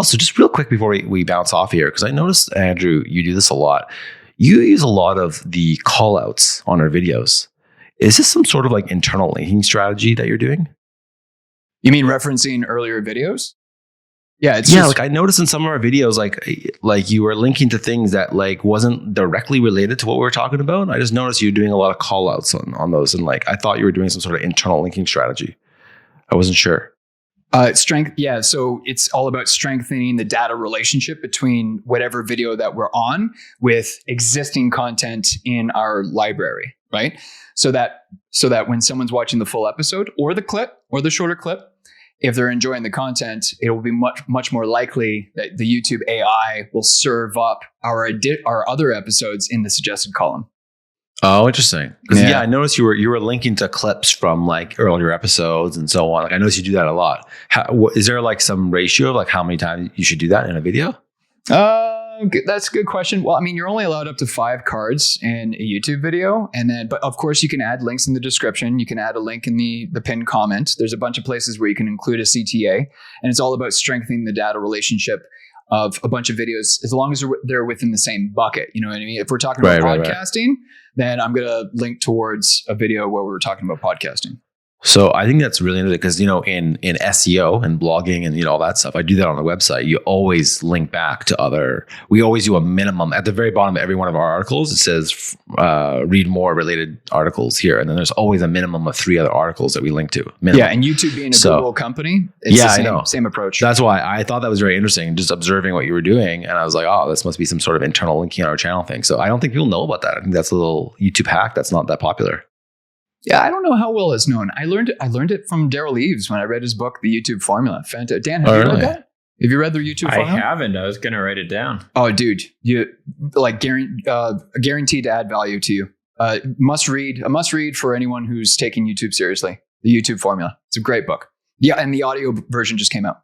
Also, just real quick before we bounce off here, because I noticed, Andrew, you do this a lot. You use a lot of the call outs on our videos. Is this some sort of like internal linking strategy that you're doing? You mean referencing earlier videos? Yeah, like I noticed in some of our videos, like you were linking to things that like wasn't directly related to what we were talking about. I just noticed you doing a lot of call outs on those. And like, I thought you were doing some sort of internal linking strategy. I wasn't sure. Strength. Yeah. So it's all about strengthening the data relationship between whatever video that we're on with existing content in our library, right? So that when someone's watching the full episode or the clip or the shorter clip, if they're enjoying the content, it will be much more likely that the YouTube AI will serve up our other episodes in the suggested column. Oh, interesting. Because I noticed you were linking to clips from like earlier episodes and so on. Like I noticed you do that a lot. Is there like some ratio of like how many times you should do that in a video? That's a good question. Well, I mean, you're only allowed up to 5 cards in a YouTube video. But of course you can add links in the description. You can add a link in the pinned comment. There's a bunch of places where you can include a CTA, and it's all about strengthening the data relationship of a bunch of videos, as long as they're within the same bucket. You know what I mean? If we're talking about podcasting, then I'm going to link towards a video where we're talking about podcasting. So I think that's really interesting because, you know, in SEO and blogging and, you know, all that stuff, I do that on the website. You always link back to we always do a minimum at the very bottom of every one of our articles. It says, read more related articles here. And then there's always a minimum of 3 other articles that we link to. Minimum. Yeah. And YouTube being a Google company, it's the same approach. That's why I thought that was very interesting, just observing what you were doing. And I was like, oh, this must be some sort of internal linking on our channel thing. So I don't think people know about that. I think that's a little YouTube hack that's not that popular. Yeah, I don't know how well it's known. I learned it from Daryl Eves when I read his book, The YouTube Formula. Dan, have you read that? Have you read the YouTube Formula? I haven't. I was going to write it down. Oh, dude, you like guaranteed to add value to you. A must read for anyone who's taking YouTube seriously. The YouTube Formula. It's a great book. Yeah, and the audio version just came out.